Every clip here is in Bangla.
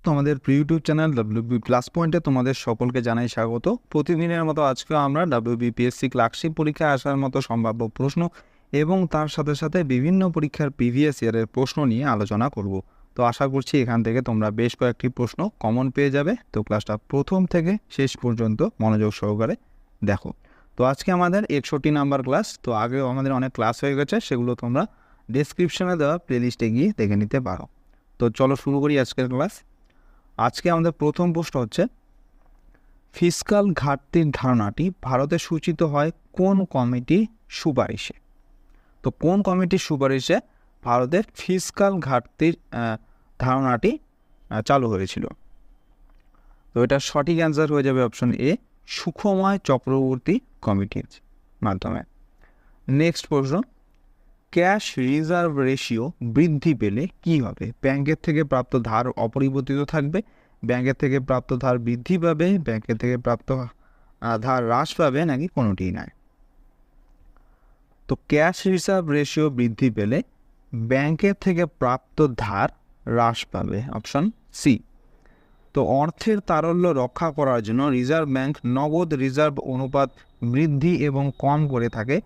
তোমাদের ইউটিউব চ্যানেল ডাব্লিউবি প্লাস পয়েন্টে তোমাদের সকলকে জানাই স্বাগত। প্রতিদিনের মতো আজকেও আমরা ডাব্লিউবিপিএসসি ক্লার্কশিপ পরীক্ষায় আসার মতো সম্ভাব্য প্রশ্ন এবং তার সাথে সাথে বিভিন্ন পরীক্ষার প্রিভিয়াস ইয়ারের প্রশ্ন নিয়ে আলোচনা করব। তো আশা করছি এখান থেকে তোমরা বেশ কয়েকটি প্রশ্ন কমন পেয়ে যাবে। তো ক্লাসটা প্রথম থেকে শেষ পর্যন্ত মনোযোগ সহকারে দেখো। তো আজকে আমাদের 61 নাম্বার ক্লাস। তো আগেও আমাদের অনেক ক্লাস হয়ে গেছে, সেগুলো তোমরা ডেসক্রিপশনে দেওয়া প্লেলিস্টে গিয়ে দেখে নিতে পারো। তো চলো শুরু করি আজকের ক্লাস। আজকে আমাদের প্রথম প্রশ্ন হচ্ছে, ফিসকাল ঘাটতির ধারণাটি ভারতে সূচিত হয় কোন কমিটির সুপারিশে? তো কোন কমিটির সুপারিশে ভারতের ফিসকাল ঘাটতির ধারণাটি চালু হয়েছিল? তো এটা সঠিক অ্যান্সার হয়ে যাবে অপশন এ, সুখময় চক্রবর্তী কমিটির মাধ্যমে। নেক্সট প্রশ্ন, ক্যাশ রিজার্ভ রেশিও বৃদ্ধি পেলে কি হবে? ব্যাংকের থেকে প্রাপ্ত ধার অপরিবর্তিত থাকবে, ব্যাংকের থেকে প্রাপ্ত ধার বৃদ্ধি পাবে, ব্যাংকের থেকে প্রাপ্ত ধার হ্রাস পাবে, নাকি কোনোটিই নয়? তো ক্যাশ রিজার্ভ রেশিও বৃদ্ধি পেলে ব্যাংকের থেকে প্রাপ্ত ধার হ্রাস পাবে, অপশন সি। তো অর্থের তারল্য রক্ষা করার জন্য রিজার্ভ ব্যাংক নগদ রিজার্ভ অনুপাত বৃদ্ধি এবং কম করে থাকে।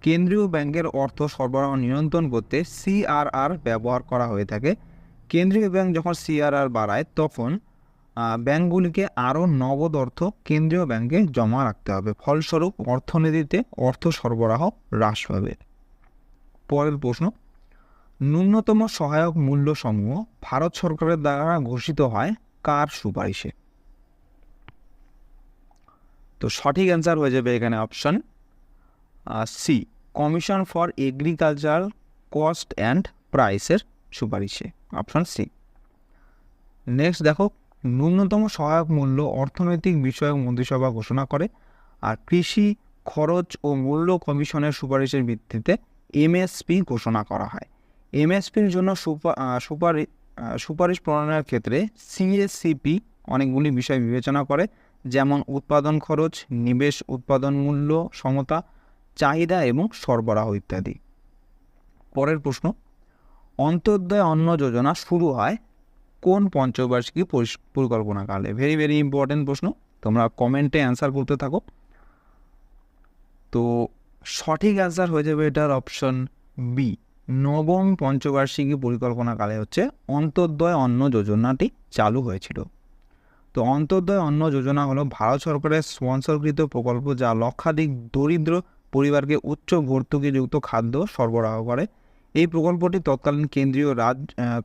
কেন্দ্রীয় ব্যাংকের অর্থ সরবরাহ নিয়ন্ত্রণ করতে সিআরআর ব্যবহার করা হয়ে থাকে। কেন্দ্রীয় ব্যাংক যখন সিআরআর বাড়ায় তখন ব্যাংকগুলিকে আরও নগদ অর্থ কেন্দ্রীয় ব্যাংকে জমা রাখতে হবে, ফলস্বরূপ অর্থনীতিতে অর্থ সরবরাহ হ্রাস পাবে। পরের প্রশ্ন, ন্যূনতম সহায়ক মূল্য সমূহ ভারত সরকারের দ্বারা ঘোষিত হয় কার সুপারিশে? তো সঠিক অ্যান্সার হয়ে যাবে এখানে option C, commission for agricultural cost and প্রাইসের সুপারিশে, অপশন সি। নেক্সট দেখো, ন্যূনতম সহায়ক মূল্য অর্থনৈতিক বিষয়ক মন্ত্রিসভা ঘোষণা করে, আর কৃষি খরচ ও মূল্য কমিশনের সুপারিশের ভিত্তিতে এমএসপি ঘোষণা করা হয়। এমএসপির জন্য সুপারিশ প্রণয়নের ক্ষেত্রে সিএসসিপি অনেকগুলি বিষয় বিবেচনা করে, যেমন উৎপাদন খরচ, নিবেশ উৎপাদন মূল্য সমতা, চাহিদা এবং সরবরাহ ইত্যাদি। পরের প্রশ্ন, অন্তর্দয় অন্ন যোজনা শুরু হয় কোন পঞ্চবার্ষিকী পরিকল্পনাকালে? ভেরি ভেরি ইম্পর্টেন্ট প্রশ্ন, তোমরা কমেন্টে অ্যান্সার করতে থাকো। তো সঠিক অ্যান্সার হয়ে যাবে এটার অপশন বি, নবম পঞ্চবার্ষিকী পরিকল্পনাকালে হচ্ছে অন্তর্দয় অন্ন যোজনাটি চালু হয়েছিল। তো অন্তর্দয় অন্ন যোজনা হলো ভারত সরকারের স্পন্সরকৃত প্রকল্প, যা লক্ষাধিক দরিদ্র পরিবারকে উচ্চ ভর্তুকিযুক্ত খাদ্য সরবরাহ করে। এই প্রকল্পটি তৎকালীন কেন্দ্রীয়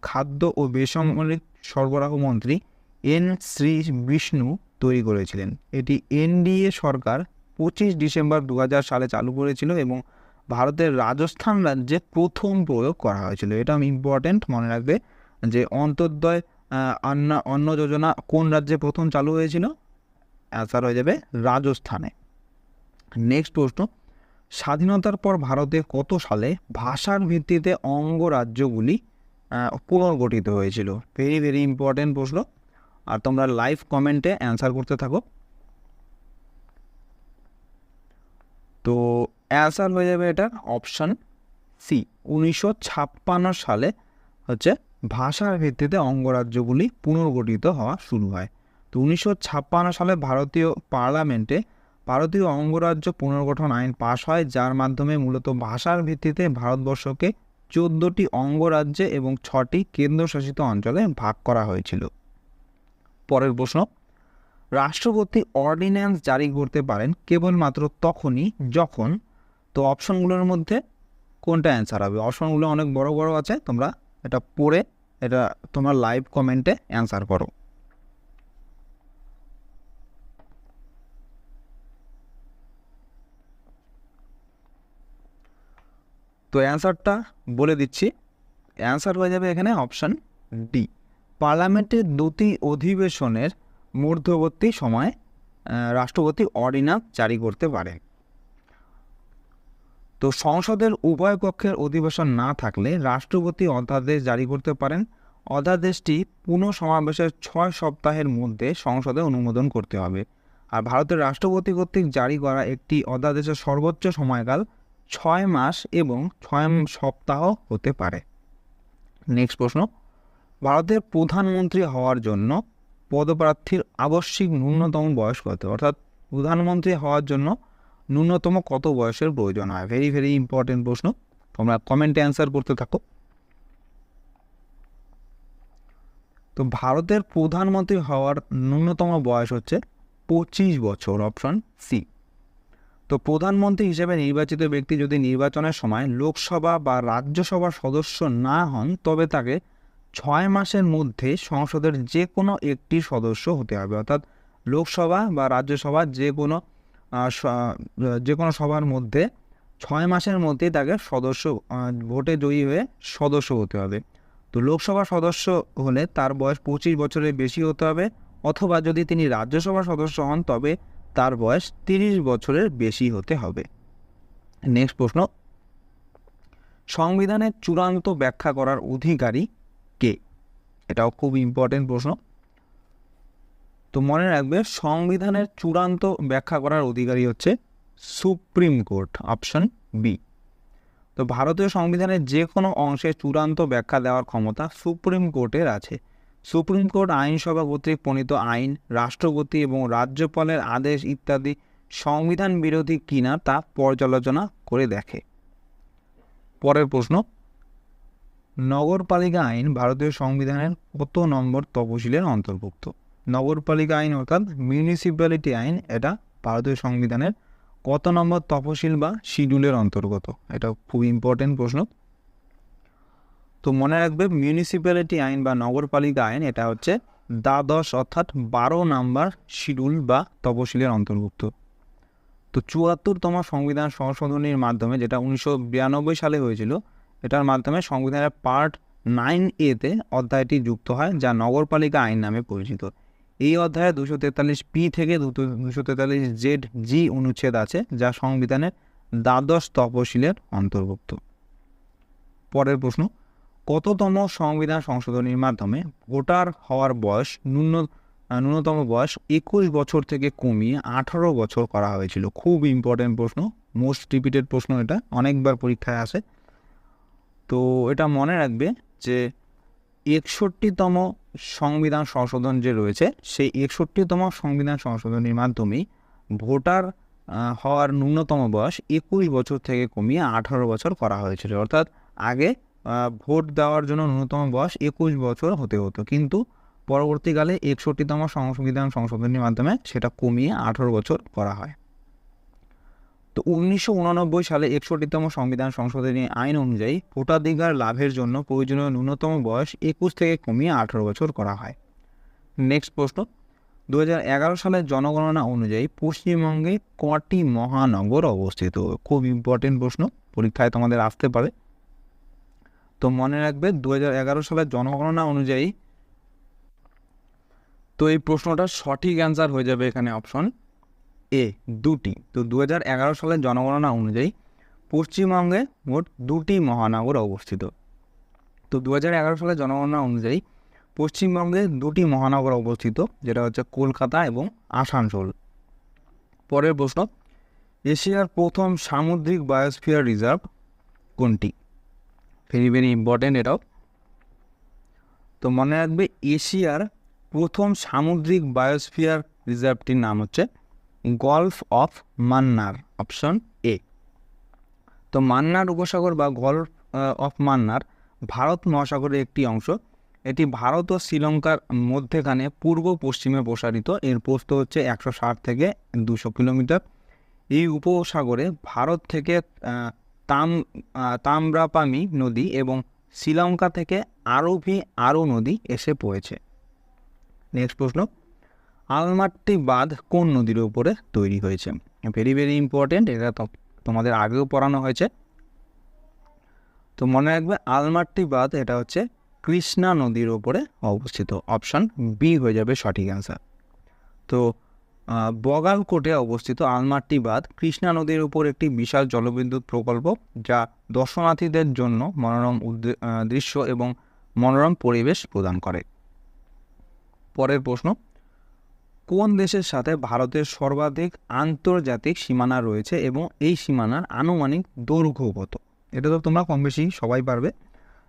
খাদ্য ও বেসামরিক সরবরাহ মন্ত্রী এন শ্রী বিষ্ণু তৈরি করেছিলেন। এটি এনডিএ সরকার 25 ডিসেম্বর 2000 সালে চালু করেছিল এবং ভারতের রাজস্থান রাজ্যে প্রথম প্রয়োগ করা হয়েছিল। এটা ইম্পর্টেন্ট, মনে রাখবে যে অন্তর্দয় অন্ন যোজনা কোন রাজ্যে প্রথম চালু হয়েছিল? অ্যান্সার হয়ে যাবে রাজস্থানে। নেক্সট প্রশ্ন, স্বাধীনতার পর ভারতে কত সালে ভাষার ভিত্তিতে অঙ্গরাজ্যগুলি পুনর্গঠিত হয়েছিল? ভেরি ভেরি ইম্পর্টেন্ট প্রশ্ন, আর তোমরা লাইভ কমেন্টে অ্যান্সার করতে থাকো। তো অ্যান্সার হয়ে যাবে এটা অপশন সি, 1956 সালে হচ্ছে ভাষার ভিত্তিতে অঙ্গরাজ্যগুলি পুনর্গঠিত হওয়া শুরু হয়। তো 1956 সালে ভারতীয় পার্লামেন্টে ভারতীয় অঙ্গরাজ্য পুনর্গঠন আইন পাশ হয়, যার মাধ্যমে মূলত ভাষার ভিত্তিতে ভারতবর্ষকে 14টি অঙ্গরাজ্যে এবং 6টি কেন্দ্রশাসিত অঞ্চলে ভাগ করা হয়েছিল। পরের প্রশ্ন, রাষ্ট্রপতি অর্ডিন্যান্স জারি করতে পারেন কেবলমাত্র তখনই যখন, তো অপশনগুলোর মধ্যে কোনটা অ্যান্সার হবে? অপশনগুলো অনেক বড় বড় আছে, তোমরা এটা পড়ে এটা তোমরা লাইভ কমেন্টে অ্যান্সার করো। তো অ্যান্সারটা বলে দিচ্ছি, অ্যান্সার হয়ে যাবে এখানে অপশন ডি, পার্লামেন্টের দুটি অধিবেশনের মধ্যবর্তী সময়ে রাষ্ট্রপতি অর্ডিন্যান্স জারি করতে পারেন। তো সংসদের উভয় কক্ষের অধিবেশন না থাকলে রাষ্ট্রপতি অধ্যাদেশ জারি করতে পারেন। অধ্যাদেশটি পুনঃসমাবেশের 6 সপ্তাহের মধ্যে সংসদে অনুমোদন করতে হবে। আর ভারতের রাষ্ট্রপতি কর্তৃক জারি করা একটি অধ্যাদেশের সর্বোচ্চ সময়কাল 6 মাস এবং 6 সপ্তাহ হতে পারে। নেক্সট প্রশ্ন, ভারতের প্রধানমন্ত্রী হওয়ার জন্য পদপ্রার্থীর আবশ্যিক ন্যূনতম বয়স কত? অর্থাৎ প্রধানমন্ত্রী হওয়ার জন্য ন্যূনতম কত বয়সের প্রয়োজন হয়? ভেরি ভেরি ইম্পর্টেন্ট প্রশ্ন, তোমরা কমেন্টে অ্যান্সার করতে থাকো। তো ভারতের প্রধানমন্ত্রী হওয়ার ন্যূনতম বয়স হচ্ছে 25 বছর, অপশন সি। তো প্রধানমন্ত্রী হিসেবে নির্বাচিত ব্যক্তি যদি নির্বাচনের সময় লোকসভা বা রাজ্যসভার সদস্য না হন তবে তাকে 6 মাসের মধ্যে সংসদের যে কোনো একটি সদস্য হতে হবে। অর্থাৎ লোকসভা বা রাজ্যসভা যে কোনো সভার মধ্যে 6 মাসের মধ্যেই তাকে সদস্য ভোটে জয়ী হয়ে সদস্য হতে হবে। তো লোকসভা সদস্য হলে তার বয়স 25 বছরের বেশি হতে হবে, অথবা যদি তিনি রাজ্যসভার সদস্য হন তবে তার বয়স 30 বছরের বেশি হতে হবে। নেক্সট প্রশ্ন, সংবিধানের চূড়ান্ত ব্যাখ্যা করার অধিকারী কে? এটাও খুব ইম্পর্টেন্ট প্রশ্ন। তো মনে রাখবে, সংবিধানের চূড়ান্ত ব্যাখ্যা করার অধিকারী হচ্ছে সুপ্রিম কোর্ট, অপশন বি। তো ভারতীয় সংবিধানের যে কোনো অংশে চূড়ান্ত ব্যাখ্যা দেওয়ার ক্ষমতা সুপ্রিম কোর্টের আছে। সুপ্রিম কোর্ট আইনসভা কর্তৃক প্রণীত আইন, রাষ্ট্রপতি এবং রাজ্যপালের আদেশ ইত্যাদি সংবিধান বিরোধী কিনা তা পর্যালোচনা করে দেখে। পরের প্রশ্ন, নগরপালিকা আইন ভারতীয় সংবিধানের কত নম্বর তফসিলের অন্তর্ভুক্ত? নগরপালিকা আইন অর্থাৎ মিউনিসিপ্যালিটি আইন, এটা ভারতীয় সংবিধানের কত নম্বর তফসিল বা শিডিউলের অন্তর্গত? এটা খুব ইম্পর্টেন্ট প্রশ্ন। তো মনে রাখবে, মিউনিসিপ্যালিটি আইন বা নগরপালিকা আইন এটা হচ্ছে দ্বাদশ অর্থাৎ 12 নাম্বার শিডিউল বা তফসিলের অন্তর্ভুক্ত। তো 74তম সংবিধান সংশোধনীর মাধ্যমে, যেটা 1992 সালে হয়েছিল, এটার মাধ্যমে সংবিধানের পার্ট 9A-তে অধ্যায়টি যুক্ত হয় যা নগরপালিকা আইন নামে পরিচিত। এই অধ্যায়ে 243B থেকে 243ZG অনুচ্ছেদ আছে যা সংবিধানের দ্বাদশ তফসিলের অন্তর্ভুক্ত। পরের প্রশ্ন, কততম সংবিধান সংশোধনীর মাধ্যমে ভোটার হওয়ার বয়স ন্যূনতম বয়স 21 বছর থেকে কমিয়ে 18 বছর করা হয়েছিল? খুব ইম্পর্টেন্ট প্রশ্ন, মোস্ট রিপিটেড প্রশ্ন, এটা অনেকবার পরীক্ষায় আসে। তো এটা মনে রাখবে যে 61তম সংবিধান সংশোধন যে রয়েছে, সেই 61তম সংবিধান সংশোধনীর মাধ্যমেই ভোটার হওয়ার ন্যূনতম বয়স 21 বছর থেকে কমিয়ে 18 বছর করা হয়েছিল। অর্থাৎ আগে ভোট দেওয়ার জন্য ন্যূনতম বয়স 21 বছর হতে হতো, কিন্তু পরবর্তীকালে 61তম সংবিধান সংশোধনীর মাধ্যমে সেটা কমিয়ে 18 বছর করা হয়। তো 1989 সালে 61তম সংবিধান সংশোধনী আইন অনুযায়ী ভোটাধিকার লাভের জন্য প্রয়োজনীয় ন্যূনতম বয়স 21 থেকে কমিয়ে 18 বছর করা হয়। নেক্সট প্রশ্ন, 2011 সালের জনগণনা অনুযায়ী পশ্চিমবঙ্গে কটি মহানগর অবস্থিত? খুব ইম্পর্টেন্ট প্রশ্ন, পরীক্ষায় তোমাদের আসতে পারে। তো মনে রাখবে, 2011 সালের জনগণনা অনুযায়ী, তো এই প্রশ্নটার সঠিক অ্যান্সার হয়ে যাবে এখানে অপশন এ, 2টি। তো 2011 সালের জনগণনা অনুযায়ী পশ্চিমবঙ্গে মোট 2টি মহানগর অবস্থিত। তো 2011 সালের জনগণনা অনুযায়ী পশ্চিমবঙ্গে 2টি মহানগর অবস্থিত, যেটা হচ্ছে কলকাতা এবং আসানসোল। পরের প্রশ্ন, এশিয়ার প্রথম সামুদ্রিক বায়োস্ফিয়ার রিজার্ভ কোনটি? ভেরি ভেরি ইম্পর্টেন্ট এটাও। তো মনে রাখবে, এশিয়ার প্রথম সামুদ্রিক বায়োস্ফিয়ার রিজার্ভটির নাম হচ্ছে golf of Mannar, option A. তো মান্নার উপসাগর বা গলফ অফ মান্নার ভারত মহাসাগরের একটি অংশ। এটি ভারত ও শ্রীলঙ্কার মধ্যেখানে পূর্ব পশ্চিমে প্রসারিত। এর প্রস্থ হচ্ছে 160 থেকে 200 কিলোমিটার। এই উপসাগরে ভারত থেকে তাম্রাপামি নদী এবং শ্রীলঙ্কা থেকে আরো নদী এসে পড়েছে। নেক্সট প্রশ্ন, আলমাট্টি বাঁধ কোন নদীর উপরে তৈরি হয়েছে? ভেরি ভেরি ইম্পর্টেন্ট, এটা তোমাদের আগেও পড়ানো হয়েছে। তো মনে রাখবে, আলমাট্টি বাঁধ এটা হচ্ছে কৃষ্ণা নদীর উপরে অবস্থিত, অপশন বি হয়ে যাবে সঠিক অ্যান্সার। তো বগালকোটে অবস্থিত আলমাট্টি বাঁধ কৃষ্ণা নদীর উপর একটি বিশাল জলবিদ্যুৎ প্রকল্প, যা দর্শনার্থীদের জন্য মনোরম দৃশ্য এবং মনোরম পরিবেশ প্রদান করে। পরের প্রশ্ন, কোন দেশের সাথে ভারতের সর্বাধিক আন্তর্জাতিক সীমানা রয়েছে এবং এই সীমানার আনুমানিক দৈর্ঘ্য কত? এটা তো তোমরা কম বেশি সবাই পারবে।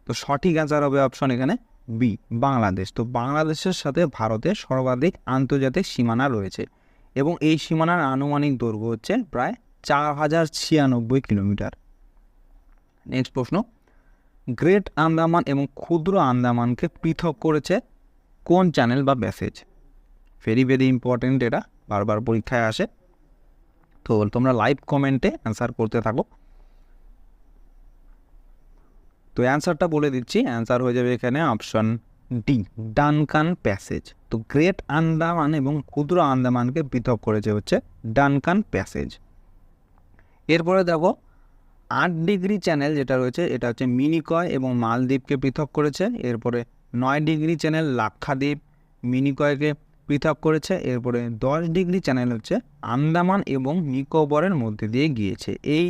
তো সঠিক অ্যান্সার হবে অপশন এখানে বি বাংলাদেশ। তো বাংলাদেশের সাথে ভারতের সর্বাধিক আন্তর্জাতিক সীমানা রয়েছে এবং এই সীমানার আনুমানিক দৈর্ঘ্য হচ্ছে প্রায় 4096 কিলোমিটার। নেক্সট প্রশ্ন, গ্রেট আন্দামান এবং ক্ষুদ্র আন্দামানকে পৃথক করেছে কোন চ্যানেল বা ব্যাসেজ? ভেরি ভেরি ইম্পর্টেন্ট, এটা বারবার পরীক্ষায় আসে। তো তোমরা লাইভ কমেন্টে অ্যান্সার করতে থাকো। তো অ্যান্সারটা বলে দিচ্ছি, অ্যান্সার হয়ে যাবে এখানে অপশন ডি ডানকান প্যাসেজ। তো গ্রেট আন্দামান এবং ক্ষুদ্র আন্দামানকে পৃথক করেছে হচ্ছে ডানকান প্যাসেজ। এরপরে দেখো 8 ডিগ্রি চ্যানেল যেটা রয়েছে এটা হচ্ছে মিনিকয় এবং মালদ্বীপকে পৃথক করেছে। এরপরে 9 ডিগ্রি চ্যানেল লাক্ষাদ্বীপ মিনিকয়কে পৃথক করেছে। এরপরে 10 ডিগ্রি চ্যানেল হচ্ছে আন্দামান এবং নিকোবরের মধ্যে দিয়ে গিয়েছে। এই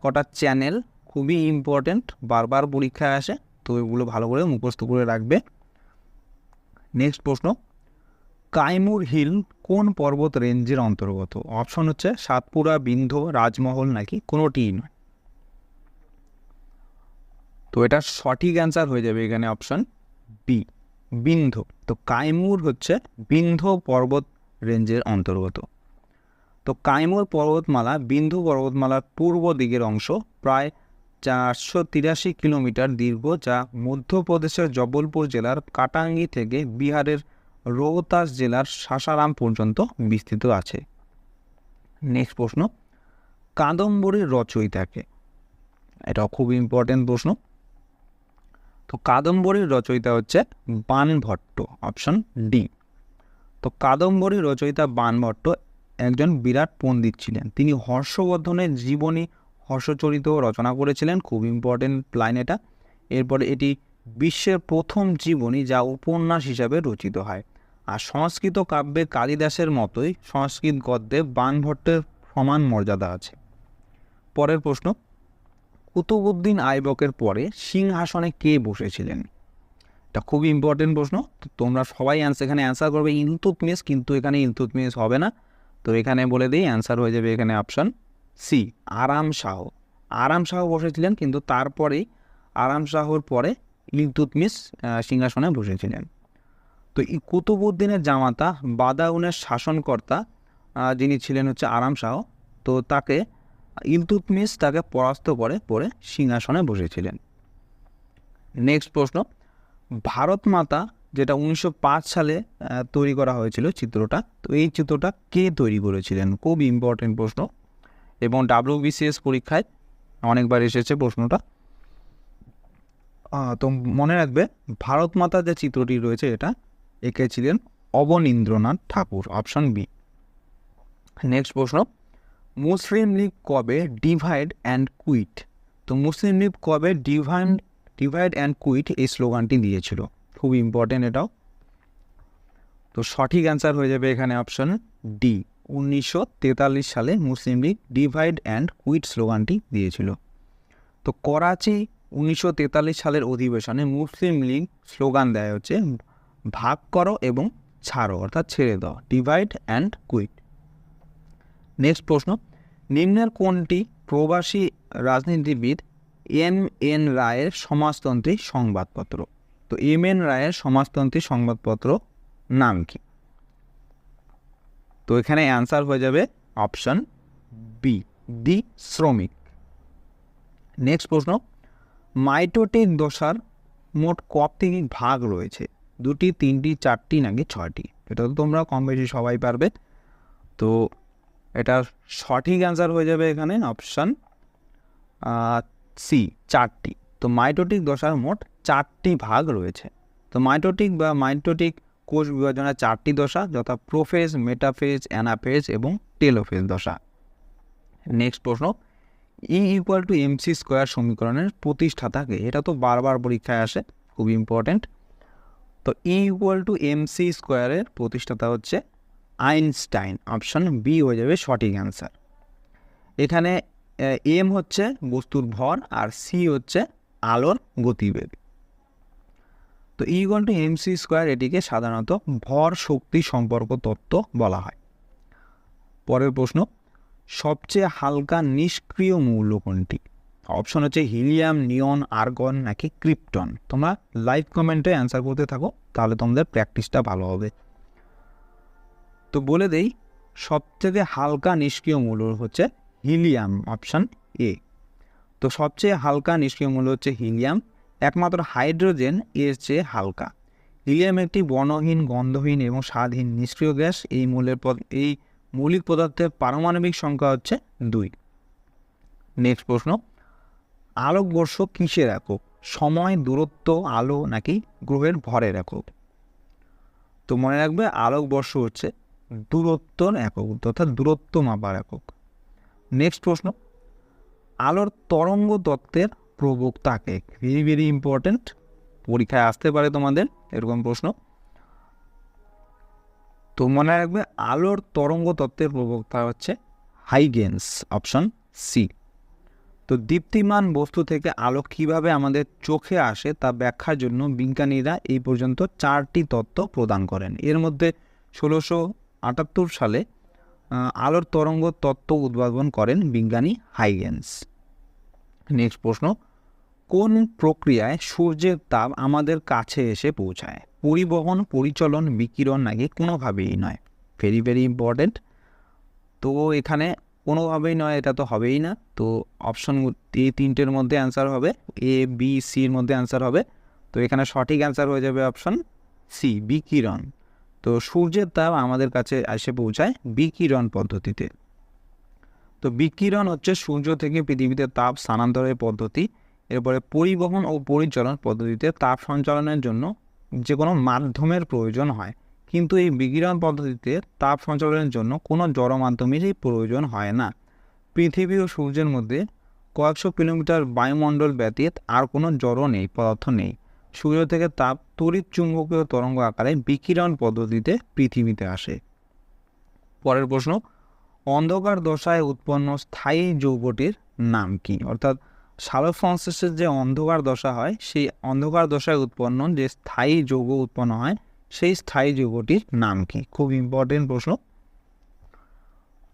কটা চ্যানেল খুবই ইম্পর্টেন্ট, বারবার পরীক্ষায় আসে, তো এগুলো ভালো করে মুখস্থ করে রাখবে। নেক্সট প্রশ্ন, কাইমুর হিল কোন পর্বত রেঞ্জের অন্তর্গত? অপশন হচ্ছে সাতপুরা, বিন্ধ্য, রাজমহল নাকি কোনোটিই নয়। তো এটা সঠিক অ্যান্সার হয়ে যাবে এখানে অপশন বি বিন্ধ্য। তো কাইমুর হচ্ছে বিন্ধ্য পর্বত রেঞ্জের অন্তর্গত। তো কাইমুর পর্বতমালা বিন্ধ্য পর্বতমালার পূর্ব দিকের অংশ, প্রায় 483 কিলোমিটার দীর্ঘ, যা মধ্যপ্রদেশের জবলপুর জেলার কাটাঙ্গি থেকে বিহারের রোহতাস জেলার সাসারাম পর্যন্ত বিস্তৃত আছে। নেক্সট প্রশ্ন, কাদম্বরীর রচয়িতাকে? এটাও খুব ইম্পর্টেন্ট প্রশ্ন। তো কাদম্বরীর রচয়িতা হচ্ছে বাণভট্ট, অপশন ডি। তো কাদম্বরীর রচয়িতা বাণভট্ট একজন বিরাট পণ্ডিত ছিলেন। তিনি হর্ষবর্ধনের জীবনী হর্ষচরিত রচনা করেছিলেন, খুব ইম্পর্টেন্ট লাইন এটা। এরপরে এটি বিশ্বের প্রথম জীবনী যা উপন্যাস হিসাবে রচিত হয়। আর সংস্কৃত কাব্যে কালিদাসের মতোই সংস্কৃত গদ্যে বাণভট্টের সমান মর্যাদা আছে। পরের প্রশ্ন, কুতুবউদ্দিন আইবকের পরে সিংহাসনে কে বসেছিলেন? এটা খুব ইম্পর্টেন্ট প্রশ্ন। তো তোমরা সবাই এখানে অ্যান্সার করবে ইলতুৎমিশ, কিন্তু এখানে ইলতুৎমিশ হবে না। তো এখানে বলে দিই অ্যান্সার হয়ে যাবে এখানে অপশন সি আরাম শাহ। আরাম শাহ বসেছিলেন, কিন্তু তারপরেই আরাম শাহর পরে ইলতুৎমিশ সিংহাসনে বসেছিলেন। তো এই কুতুবউদ্দিনের জামাতা বাদাউনের শাসনকর্তা যিনি ছিলেন হচ্ছে আরাম শাহ, তো তাকে ইলতুৎমিশ তাকে পরাস্ত করে পরে সিংহাসনে বসেছিলেন। নেক্সট প্রশ্ন, ভারত মাতা যেটা 1905 সালে তৈরি করা হয়েছিল চিত্রটা, তো এই চিত্রটা কে তৈরি করেছিলেন? খুব ইম্পর্টেন্ট প্রশ্ন এবং WBCS পরীক্ষায় অনেকবার এসেছে প্রশ্নটা। তো মনে রাখবে ভারত মাতা যে চিত্রটি রয়েছে এটা এঁকেছিলেন অবনীন্দ্রনাথ ঠাকুর, অপশন বি। নেক্সট প্রশ্ন, মুসলিম লীগ কবে ডিভাইড অ্যান্ড কুইট? তো মুসলিম লীগ কবে ডিভাইড অ্যান্ড কুইট এই স্লোগানটি দিয়েছিল? খুব ইম্পর্টেন্ট এটাও। তো সঠিক অ্যান্সার হয়ে যাবে এখানে অপশন ডি 1943 সালে মুসলিম লীগ ডিভাইড অ্যান্ড কুইট স্লোগানটি দিয়েছিল। তো করাচি 1943 সালের অধিবেশনে মুসলিম লীগ স্লোগান দেয় হচ্ছে ভাগ করো এবং ছাড়ো, অর্থাৎ ছেড়ে দাও, ডিভাইড অ্যান্ড কুইট। নেক্সট প্রশ্ন, নিম্নের কোনটি প্রবাসী রাজনীতিবিদ MN রায়ের সমাজতন্ত্রী সংবাদপত্র? তো MN রায়ের সমাজতন্ত্রী সংবাদপত্র নাম কি? তো এখানে অ্যান্সার হয়ে যাবে অপশন বি দি শ্রমিক। নেক্সট প্রশ্ন, মাইটোটিক দশার মোট কটি ভাগ রয়েছে? 2টি, 3টি, 4টি নাকি 6টি? এটা তো তোমরা কম বেশি সবাই পারবে। তো এটা সঠিক অ্যান্সার হয়ে যাবে এখানে অপশন সি 4টি। তো মাইটোটিক দশার মোট 4টি ভাগ রয়েছে। তো মাইটোটিক কোষ বিভাজনের 4টি দশা, যথা প্রোফেজ, মেটাফেজ, অ্যানাফেজ এবং টেলোফেজ দশা। নেক্সট প্রশ্ন, E=mc² সমীকরণের প্রতিষ্ঠাতাকে? এটা তো বারবার পরীক্ষায় আসে, খুব ইম্পর্টেন্ট। তো E=mc² এর প্রতিষ্ঠাতা হচ্ছে আইনস্টাইন, অপশন বি হয়ে যাবে সঠিক অ্যান্সার। এখানে এম হচ্ছে বস্তুর ভর আর সি হচ্ছে আলোর গতিবেগ। তো E=mc² এটিকে সাধারণত ভর শক্তি সম্পর্ক তত্ত্ব বলা হয়। পরের প্রশ্ন, সবচেয়ে হালকা নিষ্ক্রিয় মৌল কোনটি? অপশন হচ্ছে হিলিয়াম, নিয়ন, আর্গন নাকি ক্রিপ্টন। তোমরা লাইভ কমেন্টে অ্যান্সার করতে থাকো, তাহলে তোমাদের প্র্যাকটিসটা ভালো হবে। তো বলে দেই, সবথেকে হালকা নিষ্ক্রিয় মূল হচ্ছে হিলিয়াম, অপশান এ। তো সবচেয়ে হালকা নিষ্ক্রিয় মূল হচ্ছে হিলিয়াম, একমাত্র হাইড্রোজেন এর চেয়ে হালকা। হিলিয়াম একটি বর্ণহীন, গন্ধহীন এবং স্বাদহীন নিষ্ক্রিয় গ্যাস। এই মৌলিক পদার্থের পারমাণবিক সংখ্যা হচ্ছে 2। নেক্সট প্রশ্ন, আলোকবর্ষ কিসের একক? সময়, দূরত্ব, আলো নাকি গ্রহের ভরের একক? তো মনে রাখবে, আলোকবর্ষ হচ্ছে দূরত্বর একক, অর্থাৎ দূরত্ব মাপার একক। নেক্সট প্রশ্ন, আলোর তরঙ্গ তত্ত্বের প্রবক্তাকে? ভেরি ভেরি ইম্পর্টেন্ট, পরীক্ষায় আসতে পারে তোমাদের এরকম প্রশ্ন। তো মনে রাখবে, আলোর তরঙ্গ তত্ত্বের প্রবক্তা হচ্ছে হাইগেন্স, অপশন সি। তো দীপ্তিমান বস্তু থেকে আলো কিভাবে আমাদের চোখে আসে তা ব্যাখ্যার জন্য বিজ্ঞানীরা এই পর্যন্ত 4টি তত্ত্ব প্রদান করেন। এর মধ্যে 1678 সালে আলোর তরঙ্গ তত্ত্ব উদ্ভাবন করেন বিজ্ঞানী হাইগেন্স। নেক্সট প্রশ্ন, কোন প্রক্রিয়ায় সূর্যের তাপ আমাদের কাছে এসে পৌঁছায়? পরিবহন, পরিচলন, বিকিরণ নাকি কোনোভাবেই নয়? Very very important. তো এখানে কোনোভাবেই নয়, এটা তো হবেই না। তো অপশন এই 3টের মধ্যে অ্যান্সার হবে, এ, বি, সির মধ্যে অ্যান্সার হবে। তো এখানে সঠিক অ্যান্সার হয়ে যাবে অপশন সি, বিকিরণ। তো সূর্যের তাপ আমাদের কাছে এসে পৌঁছায় বিকিরণ পদ্ধতিতে। তো বিকিরণ হচ্ছে সূর্য থেকে পৃথিবীতে তাপ স্থানান্তরের পদ্ধতি। এরপরে পরিবহন ও পরিচালন পদ্ধতিতে তাপ সঞ্চালনের জন্য যে কোনো মাধ্যমের প্রয়োজন হয়, কিন্তু এই বিকিরণ পদ্ধতিতে তাপ সঞ্চালনের জন্য কোনো জড় মাধ্যমেরই প্রয়োজন হয় না। পৃথিবী ও সূর্যের মধ্যে কয়েকশো কিলোমিটার বায়ুমণ্ডল ব্যতীত আর কোনো জড় নেই, পদার্থ নেই। সূর্য থেকে তাপ তড়িৎ চুম্বকীয় তরঙ্গ আকারে বিকিরণ পদ্ধতিতে পৃথিবীতে আসে। পরের প্রশ্ন, অন্ধকার দশায় উৎপন্ন স্থায়ী যৌগটির নাম কি? অর্থাৎ সালোকসংশ্লেষের যে অন্ধকার দশা হয়, সেই অন্ধকার দশায় উৎপন্ন যে স্থায়ী যৌগ উৎপন্ন হয়, সেই স্থায়ী যৌগটির নাম কি? খুব ইম্পর্টেন্ট প্রশ্ন।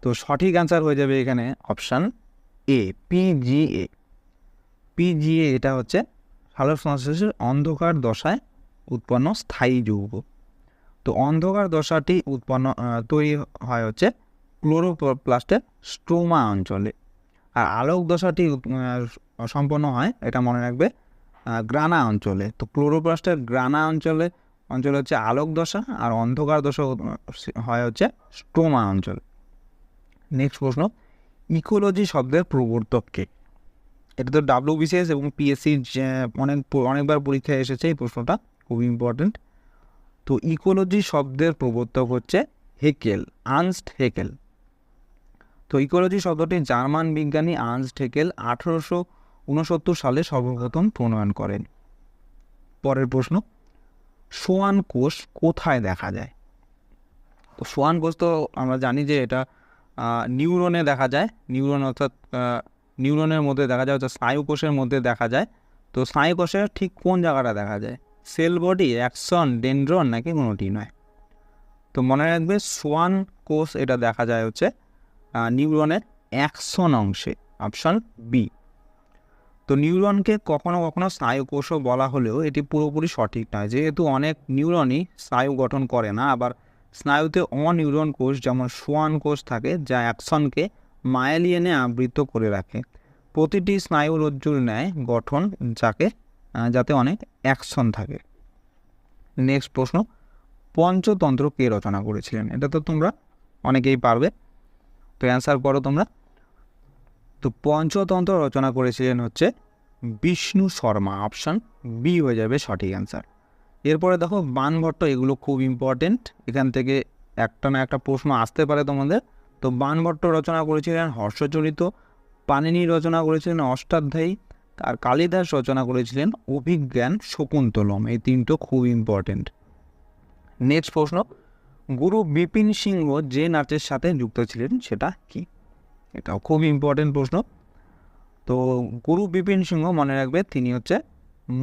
তো সঠিক অ্যান্সার হয়ে যাবে এখানে অপশান এ, পিজিএ। পিজিএ এটা হচ্ছে সালোকসংশ্লেষের অন্ধকার দশায় উৎপন্ন স্থায়ী যৌগ। তো অন্ধকার দশাটি তৈরি হয় হচ্ছে ক্লোরোপ্লাস্টের স্ট্রোমা অঞ্চলে। আর আলোক দশাটি সম্পন্ন হয়, এটা মনে রাখবে, গ্রানা অঞ্চলে। তো ক্লোরোপ্লাস্টের গ্রানা অঞ্চলে হচ্ছে আলোক দশা, আর অন্ধকার দশা হয় হচ্ছে স্ট্রোমা অঞ্চল। নেক্সট প্রশ্ন, ইকোলজি শব্দের প্রবর্তক কে? এটা তো WBCS এবং PSC অনেকবার পরীক্ষায় এসেছে এই প্রশ্নটা, খুব ইম্পর্টেন্ট। তো ইকোলজি শব্দের প্রবর্তক হচ্ছে হেকেল, আর্নস্ট হেকেল। তো ইকোলজি শব্দটি জার্মান বিজ্ঞানী আর্নস্ট হেকেল 1869 সালে সর্বপ্রথম প্রণয়ন করেন। পরের প্রশ্ন, সোয়ান কোষ কোথায় দেখা যায়? তো সোয়ান কোষ তো আমরা জানি যে এটা নিউরনে দেখা যায়। অর্থাৎ নিউরনের মধ্যে দেখা যায়, অর্থাৎ স্নায়ু কোষের মধ্যে দেখা যায়। তো স্নায়ু কোষের ঠিক কোন জায়গাটা দেখা যায়? সেল বডি, অ্যাক্সন, ডেনড্রন নাকি কোনোটি নয়? তো মনে রাখবে, সোয়ান কোষ এটা দেখা যায় হচ্ছে নিউরনের অ্যাক্সন অংশে, অপশন বি। তো নিউরনকে কখনো কখনো স্নায়ু কোষও বলা হলেও এটি পুরোপুরি সঠিক নয়, যেহেতু অনেক নিউরনই স্নায়ু গঠন করে না। আবার স্নায়ুতে অনিউরন কোষ যেমন সোয়ান কোষ থাকে, যা অ্যাক্সনকে মায়েলিয়ানে আবৃত করে রাখে। প্রতিটি স্নায়ু রজ্জুর ন্যায় গঠন, যাতে অনেক অ্যাকশন থাকে। নেক্সট প্রশ্ন, পঞ্চতন্ত্র কে রচনা করেছিলেন? এটা তো তোমরা অনেকেই পারবে, তো অ্যান্সার করো তোমরা। তো পঞ্চতন্ত্র রচনা করেছিলেন হচ্ছে বিষ্ণু শর্মা, অপশান বি হয়ে যাবে সঠিক অ্যান্সার। এরপরে দেখো বাণভট্ট, এগুলো খুব ইম্পর্টেন্ট, এখান থেকে একটা না একটা প্রশ্ন আসতে পারে তোমাদের। তো বাণভট্ট রচনা করেছিলেন হর্ষচরিত, পাণিনি রচনা করেছিলেন অষ্টাধ্যায়ী, আর কালিদাস রচনা করেছিলেন অভিজ্ঞান শকুন্তলম। এই 3টো খুব ইম্পর্টেন্ট। নেক্সট প্রশ্ন, গুরু বিপিন সিংহ যে নাচের সাথে যুক্ত ছিলেন সেটা কি? এটাও খুব ইম্পর্টেন্ট প্রশ্ন। তো গুরু বিপিন সিংহ মনে রাখবে, তিনি হচ্ছে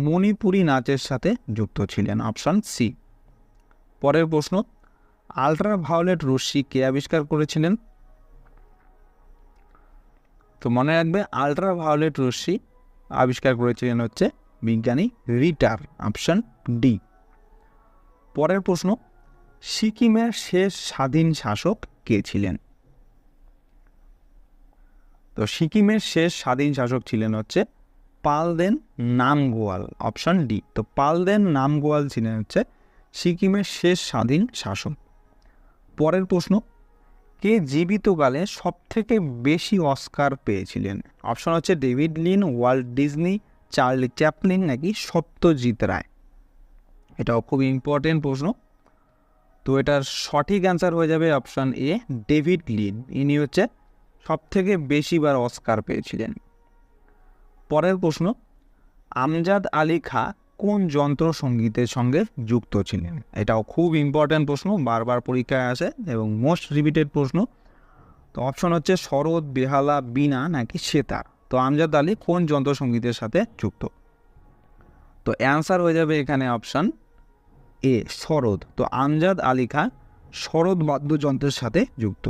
মণিপুরী নাচের সাথে যুক্ত ছিলেন, অপশন সি। পরের প্রশ্ন, আল্ট্রাভায়োলেট রশ্মি কে আবিষ্কার করেছিলেন? তো মনে রাখবে, আল্ট্রাভায়োলেট রশ্মি আবিষ্কার করেছিলেন হচ্ছে বিজ্ঞানী রিটার, অপশন ডি। পরের প্রশ্ন, সিকিমের শেষ স্বাধীন শাসক কে ছিলেন? তো সিকিমের শেষ স্বাধীন শাসক ছিলেন হচ্ছে পালদেন নামগোয়াল, অপশন ডি। তো পালদেন নামগোয়াল ছিলেন হচ্ছে সিকিমের শেষ স্বাধীন শাসক। পরের প্রশ্ন, কে জীবিতকালে সবথেকে বেশি অস্কার পেয়েছিলেন? অপশন হচ্ছে David Lean, Walt Disney, Charlie Chaplin নাকি সত্যজিৎ রায়। এটাও খুব ইম্পর্টেন্ট প্রশ্ন। তো এটার সঠিক অ্যান্সার হয়ে যাবে অপশন এ, ডেভিড লিন। ইনি হচ্ছে সবথেকে বেশিবার অস্কার পেয়েছিলেন। পরের প্রশ্ন, আমজাদ আলী খাঁ কোন যন্ত্র সঙ্গীতের সঙ্গে যুক্ত ছিলেন? এটাও খুব ইম্পর্ট্যান্ট প্রশ্ন, বারবার পরীক্ষায় আসে এবং মোস্ট রিপিটেড প্রশ্ন। তো অপশন হচ্ছে সরোদ, বেহালা, বীণা নাকি সেতার। তো আমজাদ আলী কোন যন্ত্র সঙ্গীতের সাথে যুক্ত? তো অ্যান্সার হয়ে যাবে এখানে অপশন এ, সরোদ। তো আমজাদ আলী খাঁ সরোদ বাদ্যযন্ত্রের সাথে যুক্ত।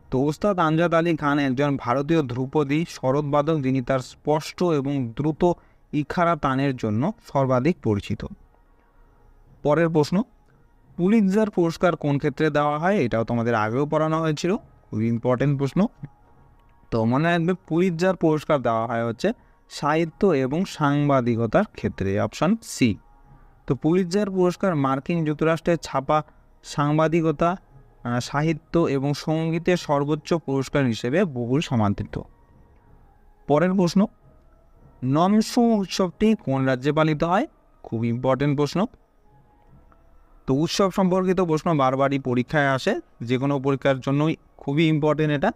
তো ওস্তাদ আমজাদ আলী খান একজন ভারতীয় ধ্রুপদী সরোদবাদক, যিনি তার স্পষ্ট এবং দ্রুত ইখারা তানের জন্য সর্বাধিক পরিচিত। পরের প্রশ্ন, পুলিৎজার পুরস্কার কোন ক্ষেত্রে দেওয়া হয়? এটাও তোমাদের আগেও পড়ানো হয়েছিল, খুবই ইম্পর্টেন্ট প্রশ্ন। তো মনে রাখবে, পুলিৎজার পুরস্কার দেওয়া হয় হচ্ছে সাহিত্য এবং সাংবাদিকতার ক্ষেত্রে, অপশন সি। তো পুলিৎজার পুরস্কার মার্কিন যুক্তরাষ্ট্রের ছাপা সাংবাদিকতা, সাহিত্য এবং সঙ্গীতের সর্বোচ্চ পুরস্কার হিসেবে বহুল সমাদৃত। পরের প্রশ্ন, নমসু উৎসবটি কোন রাজ্যে পালিত হয়? খুব ইম্পর্টেন্ট প্রশ্ন। তো উৎসব সম্পর্কিত প্রশ্ন বারবারই পরীক্ষায় আসে, যে কোনো পরীক্ষার জন্যই খুবই ইম্পর্টেন্ট এটা।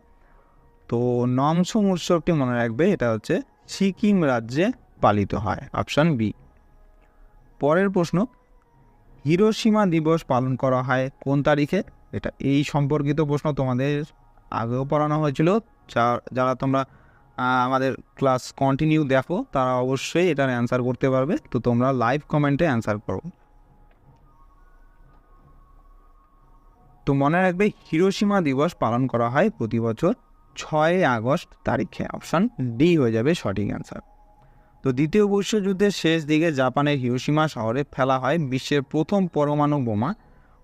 তো নমসু উৎসবটি মনে রাখবে, এটা হচ্ছে সিকিম রাজ্যে পালিত হয়, অপশন বি। পরের প্রশ্ন, হিরোশিমা দিবস পালন করা হয় কোন তারিখে? এটা এই সম্পর্কিত প্রশ্ন তোমাদের আগেও পড়ানো হয়েছিল। যারা তোমরা আমাদের ক্লাস কন্টিনিউ দেখো তারা অবশ্যই এটার অ্যান্সার করতে পারবে। তো তোমরা লাইভ কমেন্টে অ্যান্সার করো। তো মনে রাখবে, হিরোশিমা দিবস পালন করা হয় প্রতি বছর 6 আগস্ট তারিখে, অপশন ডি হয়ে যাবে সঠিক অ্যান্সার। তো দ্বিতীয় বিশ্বযুদ্ধের শেষ দিকে জাপানের হিরোশিমা শহরে ফেলা হয় বিশ্বের প্রথম পরমাণু বোমা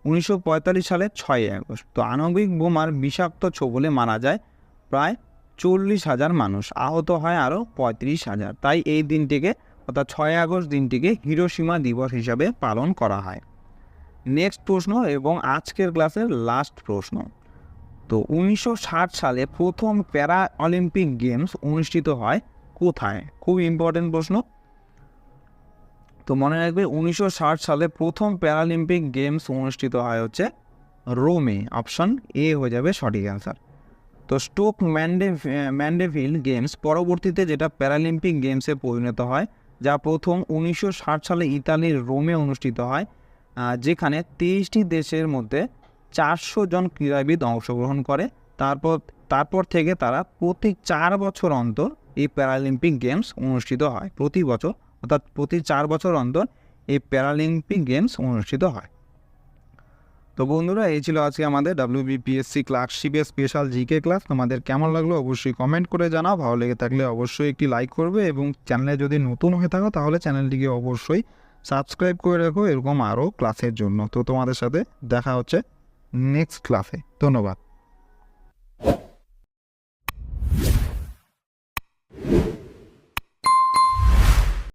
1945 সালের 6 আগস্ট। তো আণবিক বোমার বিষাক্ত ছোবলে মারা যায় প্রায় 40,000 মানুষ, আহত হয় আরও 35,000। তাই এই দিনটিকে, অর্থাৎ 6 আগস্ট দিনটিকে হিরোশিমা দিবস হিসাবে পালন করা হয়। নেক্সট প্রশ্ন এবং আজকের ক্লাসের লাস্ট প্রশ্ন। তো 1960 সালে প্রথম প্যারা অলিম্পিক গেমস অনুষ্ঠিত হয় কোথায়? খুব ইম্পর্টেন্ট প্রশ্ন। তো মনে রাখবে, 1960 সালে প্রথম প্যারালিম্পিক গেমস অনুষ্ঠিত হয় হচ্ছে রোমে, অপশন এ হয়ে যাবে সঠিক অ্যান্সার। তো স্টোক ম্যান্ডেভিল গেমস পরবর্তীতে যেটা প্যারালিম্পিক গেমসে পরিণত হয়, যা প্রথম 1960 সালে ইতালির রোমে অনুষ্ঠিত হয়, যেখানে 23টি দেশের মধ্যে 400 জন ক্রীড়াবিদ অংশগ্রহণ করে। তারপর থেকে তারা প্রতি 4 বছর অন্তর এই প্যারালিম্পিক গেমস অনুষ্ঠিত হয়। প্রতি বছর, অর্থাৎ প্রতি 4 বছর অন্তর এই প্যারালিম্পিক গেমস অনুষ্ঠিত হয়। তো বন্ধুরা, এই ছিল আজকে আমাদের WBPSC ক্লার্কশিপের স্পেশাল জিকে ক্লাস। তোমাদের কেমন লাগলো অবশ্যই কমেন্ট করে জানাও। ভালো লেগে থাকলে অবশ্যই একটি লাইক করবে এবং চ্যানেলে যদি নতুন হয়ে থাকো তাহলে চ্যানেলটিকে অবশ্যই সাবস্ক্রাইব করে রাখো এরকম আরও ক্লাসের জন্য। তো তোমাদের সাথে দেখা হচ্ছে নেক্সট ক্লাসে। ধন্যবাদ।